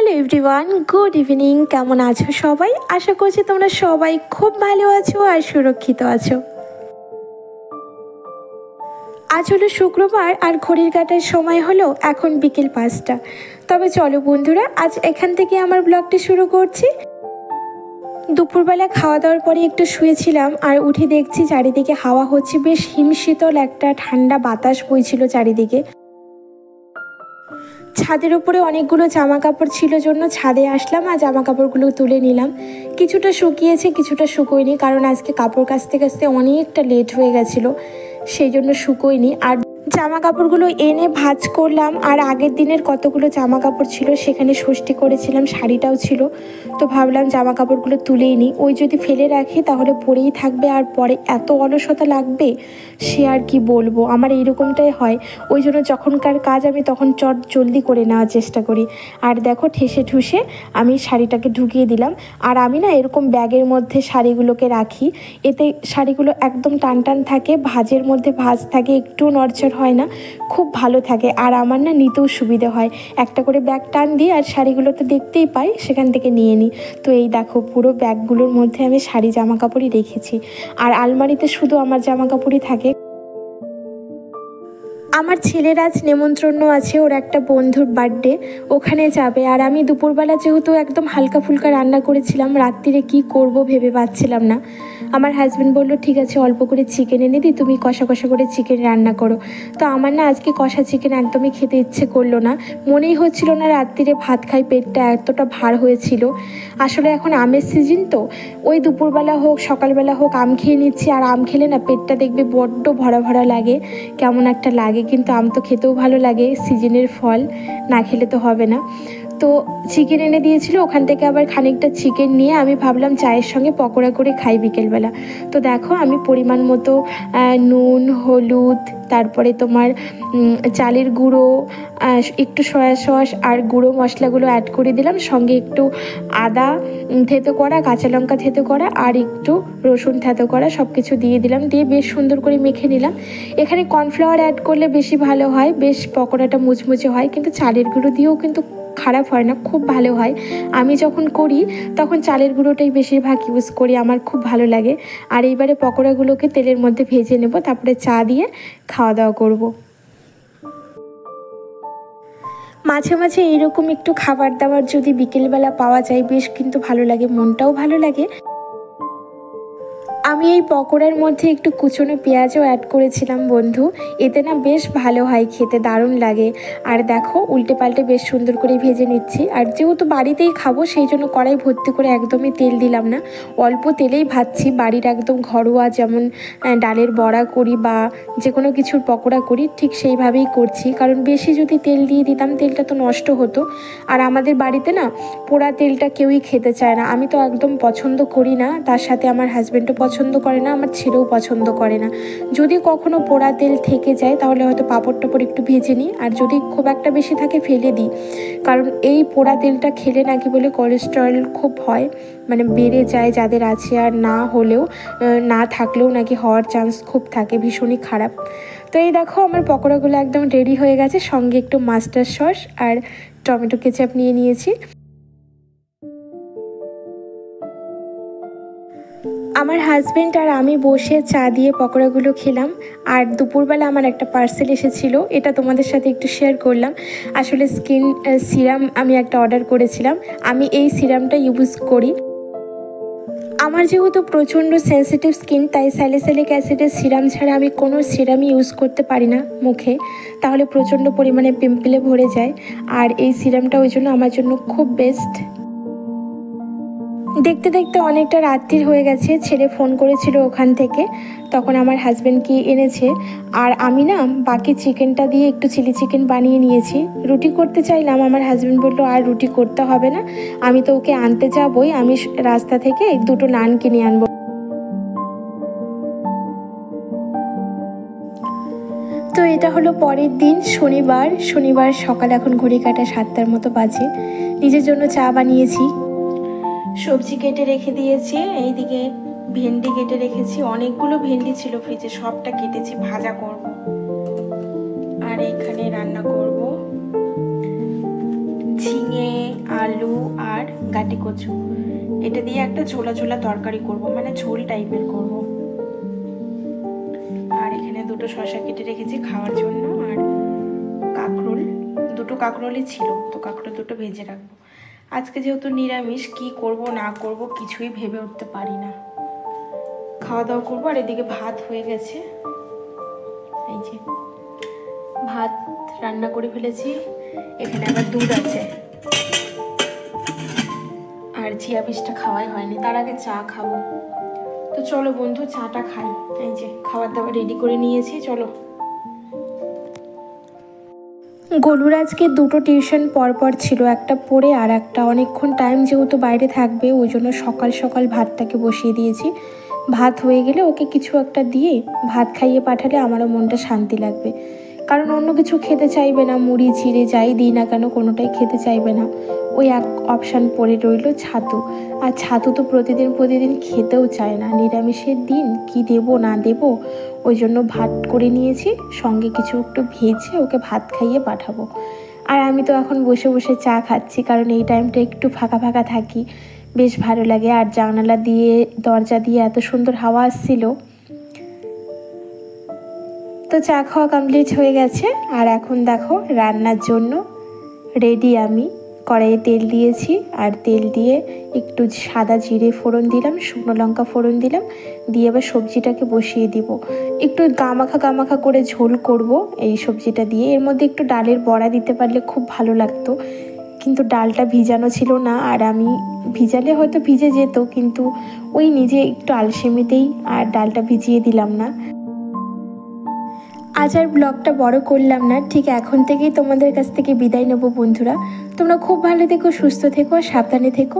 Hello everyone, good evening. কেমন আছো সবাই? আশা করছি তোমরা সবাই খুব ভালো আছো আর সুরক্ষিত আছো। আজ হলো শুক্রবার আর ঘড়ির কাঁটার সময় হলো এখন বিকেল 5টা। তবে চলো বন্ধুরা, আজ এখান থেকে আমার ব্লগটি শুরু করছি। দুপুরবেলা খাওয়া দাওয়ার পরে একটু শুয়েছিলাম আর উঠে দেখছি চারিদিকে হাওয়া হচ্ছে, বেশ হিমশীতল একটা ঠান্ডা বাতাস বইছিল চারিদিকে। ছাদের উপরে অনেকগুলো জামা কাপড় ছিল জন্য ছাদে আসলাম আর জামা কাপড়গুলো তুলে নিলাম। কিছুটা শুকিয়েছে, কিছুটা শুকোয়নি, কারণ আজকে কাপড় কাচতে কাচতে অনেকটা লেট হয়ে গেছিলো, সেই জন্য শুকোয়নি। আর জামা কাপড়গুলো এনে ভাঁজ করলাম। আর আগের দিনের কতগুলো জামা কাপড় ছিল, সেখানে ষষ্ঠী করেছিলাম, শাড়িটাও ছিল, তো ভাবলাম জামা কাপড়গুলো তুলেই নিই। ওই যদি ফেলে রাখি তাহলে পরেই থাকবে আর পরে এত অলসতা লাগবে, সে আর কি বলবো। আমার এইরকমটাই হয়, ওই জন্য যখনকার কাজ আমি তখন জলদি করে নেওয়ার চেষ্টা করি। আর দেখো ঠেসে ঠুসে আমি শাড়িটাকে ঢুকিয়ে দিলাম। আর আমি না এরকম ব্যাগের মধ্যে শাড়িগুলোকে রাখি, এতে শাড়িগুলো একদম টান টান থাকে, ভাঁজের মধ্যে ভাঁজ থাকে, একটু নড়চড় হয় না, খুব ভালো থাকে। আর আমার না নিতেও সুবিধে হয়, একটা করে ব্যাগ টান দিই আর শাড়িগুলো তো দেখতেই পাই, সেখান থেকে নিয়ে নিই। তো এই দেখো পুরো ব্যাগগুলোর মধ্যে আমি শাড়ি জামা কাপড়ই রেখেছি। আর আলমারিতে শুধু আমার জামা কাপড়ই থাকে। আমার ছেলের আজ নেমন্ত্রণ আছে, ওর একটা বন্ধুর বার্থডে, ওখানে যাবে। আর আমি দুপুরবেলা যেহেতু একদম হালকা ফুলকা রান্না করেছিলাম, রাত্রিরে কি করব ভেবে পাচ্ছিলাম না। আমার হাজব্যান্ড বলল ঠিক আছে অল্প করে চিকেন এনে দিই, তুমি কষা কষা করে চিকেন রান্না করো। তো আমার না আজকে কষা চিকেন একদমই খেতে ইচ্ছে করলো না, মনেই হচ্ছিল না রাত্রিরে ভাত খাই, পেটটা এতটা ভার হয়েছিল। আসলে এখন আমের সিজন তো, ওই দুপুরবেলা হোক সকালবেলা হোক আম খেয়ে নিচ্ছি। আর আম খেলে না পেটটা দেখবে বড্ড ভরা ভরা লাগে, কেমন একটা লাগে। কিন্তু আম তো খেতেও ভালো লাগে, সিজনের ফল, না খেলে তো হবে না। তো চিকেন এনে দিয়েছিল, ওখান থেকে আবার খানিকটা চিকেন নিয়ে আমি ভাবলাম চায়ের সঙ্গে পকোড়া করে খাই বিকেলবেলা। তো দেখো আমি পরিমাণ মতো নুন, হলুদ, তারপরে তোমার চালের গুঁড়ো, একটু সয়া সস আর গুঁড়ো মশলাগুলো অ্যাড করে দিলাম, সঙ্গে একটু আদা থেতো করা, কাঁচা লঙ্কা থেতো করা আর একটু রসুন থেতো করা, সব কিছু দিয়ে দিলাম, দিয়ে বেশ সুন্দর করে মেখে নিলাম। এখানে কর্নফ্লাওয়ার অ্যাড করলে বেশি ভালো হয়, বেশ পকোড়াটা মুচমুচে হয়, কিন্তু চালের গুঁড়ো দিয়েও কিন্তু খারাপ হয় না, খুব ভালো হয়। আমি যখন করি তখন চালের গুঁড়োটাই বেশিরভাগ ইউজ করি, আমার খুব ভালো লাগে। আর এইবারে পকোড়াগুলোকে তেলের মধ্যে ভেজে নেব, তারপরে চা দিয়ে খাওয়া দাওয়া করব। মাঝে মাঝে এইরকম একটু খাবার দাবার যদি বিকেলবেলা পাওয়া যায় বেশ কিন্তু ভালো লাগে, মনটাও ভালো লাগে। আমি এই পকোড়ার মধ্যে একটু কুচনো পেঁয়াজও অ্যাড করেছিলাম বন্ধু, এতে না বেশ ভালো হয় খেতে, দারুণ লাগে। আর দেখো উল্টে পাল্টে বেশ সুন্দর করে ভেজে নিচ্ছি। আর যেহেতু বাড়িতেই খাবো সেই জন্য কড়াই ভর্তি করে একদমই তেল দিলাম না, অল্প তেলেই ভাজছি। বাড়ির একদম ঘরোয়া যেমন ডালের বড়া করি বা যে কোনো কিছুর পকোড়া করি ঠিক সেইভাবেই করছি, কারণ বেশি যদি তেল দিয়ে দিতাম তেলটা তো নষ্ট হতো। আর আমাদের বাড়িতে না পোড়া তেলটা কেউই খেতে চায় না, আমি তো একদম পছন্দ করি না, তার সাথে আমার হাজব্যান্ডও পছন্দ করে না, আমার ছেলেও পছন্দ করে না। যদি কখনো পোড়া তেল থেকে যায় তাহলে হয়তো পাঁপড় টাপড় একটু ভেজে নিই, আর যদি খুব একটা বেশি থাকে ফেলে দিই। কারণ এই পোড়া তেলটা খেলে নাকি বলে কোলেস্টেরল খুব হয়, মানে বেড়ে যায় যাদের আছে, আর না হলেও না থাকলেও নাকি হওয়ার চান্স খুব থাকে, ভীষণই খারাপ। তো এই দেখো আমার পকোড়াগুলো একদম রেডি হয়ে গেছে, সঙ্গে একটু মাস্টার্ড সস আর টমেটো কেচাপ নিয়ে নিয়েছি। আমার হাজব্যান্ড আর আমি বসে চা দিয়ে পকোড়াগুলো খেলাম। আর দুপুরবেলা আমার একটা পার্সেল এসেছিলো, এটা তোমাদের সাথে একটু শেয়ার করলাম। আসলে স্কিন সিরাম আমি একটা অর্ডার করেছিলাম, আমি এই সিরামটা ইউজ করি। আমার যেহেতু প্রচণ্ড সেন্সিটিভ স্কিন, তাই স্যালিসিলিক অ্যাসিডের সিরাম ছাড়া আমি কোনো সিরামই ইউজ করতে পারি না মুখে, তাহলে প্রচণ্ড পরিমাণে পিম্পলে ভরে যায়। আর এই সিরামটা ওই জন্য আমার জন্য খুব বেস্ট। দেখতে দেখতে অনেকটা রাত্রির হয়ে গেছে, ছেলে ফোন করেছিল ওখান থেকে, তখন আমার হাজব্যান্ড কি এনেছে। আর আমি না বাকি চিকেনটা দিয়ে একটু চিলি চিকেন বানিয়ে নিয়েছি। রুটি করতে চাইলাম, আমার হাজব্যান্ড বললো আর রুটি করতে হবে না, আমি তো ওকে আনতে যাবই, আমি রাস্তা থেকে দুটো নান কিনে আনবো। তো এটা হলো পরের দিন, শনিবার সকাল, এখন ঘড়ি কাটা 7টার মতো বাজে। নিজের জন্য চা বানিয়েছি, সবজি কেটে রেখে দিয়েছি, এইদিকে ভেন্ডি কেটে রেখেছি, অনেকগুলো ভেন্ডি ছিল ফ্রিজে, সবটা কেটেছি, ভাজা করব। আর এখানে রান্না করব ঝিঙে আলু আর গাটি কচু, এটা দিয়ে একটা ঝোলা ঝোলা তরকারি করব, মানে ঝোল টাইপের করব। আর এখানে দুটো শসা কেটে রেখেছি খাওয়ার জন্য, আর কাঁকরোল, দুটো কাঁকরোলই ছিল, তো কাঁকরোল দুটো ভেজে রাখবো। আজকে যেহেতু নিরামিষ, কি করব না করব কিছুই ভেবে উঠতে পারি না। খাওয়া দাওয়া করবো। আর এদিকে ভাত হয়ে গেছে, এই যে ভাত রান্না করে ফেলেছি। এখানে আবার দুধ আছে, আর চিয়া বীজটা খাওয়াই হয়নি, তার আগে চা খাবো। তো চলো বন্ধু চাটা খাই। এই যে খাবার দাবার রেডি করে নিয়েছি, চলো। গলুর আজকে দুটো টিউশন পরপর ছিল, একটা পড়ে আর একটা অনেকক্ষণ টাইম যেহেতু বাইরে থাকবে, ওই জন্য সকাল সকাল ভাতটাকে বসিয়ে দিয়েছি। ভাত হয়ে গেলে ওকে কিছু একটা দিয়ে ভাত খাইয়ে পাঠালে আমারও মনটা শান্তি লাগবে, কারণ অন্য কিছু খেতে চাইবে না, মুড়ি ঝিরে যাই দিই না কেন কোনোটাই খেতে চাইবে না। ওই এক অপশান পড়ে রইল ছাতু, আর ছাতু তো প্রতিদিন খেতেও চায় না। নিরামিষের দিন কি দেব না দেব, ওই জন্য ভাত করে নিয়েছি, সঙ্গে কিছু একটু ভেজে ওকে ভাত খাইয়ে পাঠাবো। আর আমি তো এখন বসে বসে চা খাচ্ছি, কারণ এই টাইমটা একটু ফাঁকা ফাঁকা থাকি, বেশ ভালো লাগে। আর জানালা দিয়ে দরজা দিয়ে এত সুন্দর হাওয়া আসছিল। তো চা খাওয়া কমপ্লিট হয়ে গেছে, আর এখন দেখো রান্নার জন্য রেডি। আমি কড়াইয়ে তেল দিয়েছি, আর তেল দিয়ে একটু সাদা জিরে ফোড়ন দিলাম, শুকনো লঙ্কা ফোড়ন দিলাম, দিয়ে এবার সবজিটাকে বসিয়ে দিব। একটু গামাখা করে ঝোল করব এই সবজিটা দিয়ে। এর মধ্যে একটু ডালের বড়া দিতে পারলে খুব ভালো লাগতো, কিন্তু ডালটা ভিজানো ছিল না, আর আমি ভিজালে হয়তো ভিজে যেত, কিন্তু ওই নিজে একটু আলসেমিতেই আর ডালটা ভিজিয়ে দিলাম না। আজ আর ব্লগটা বড় করলাম না, ঠিক এখন থেকেই তোমাদের কাছ থেকে বিদায় নেব বন্ধুরা। তোমরা খুব ভালো থেকো, সুস্থ থেকো, সাবধানে থেকো।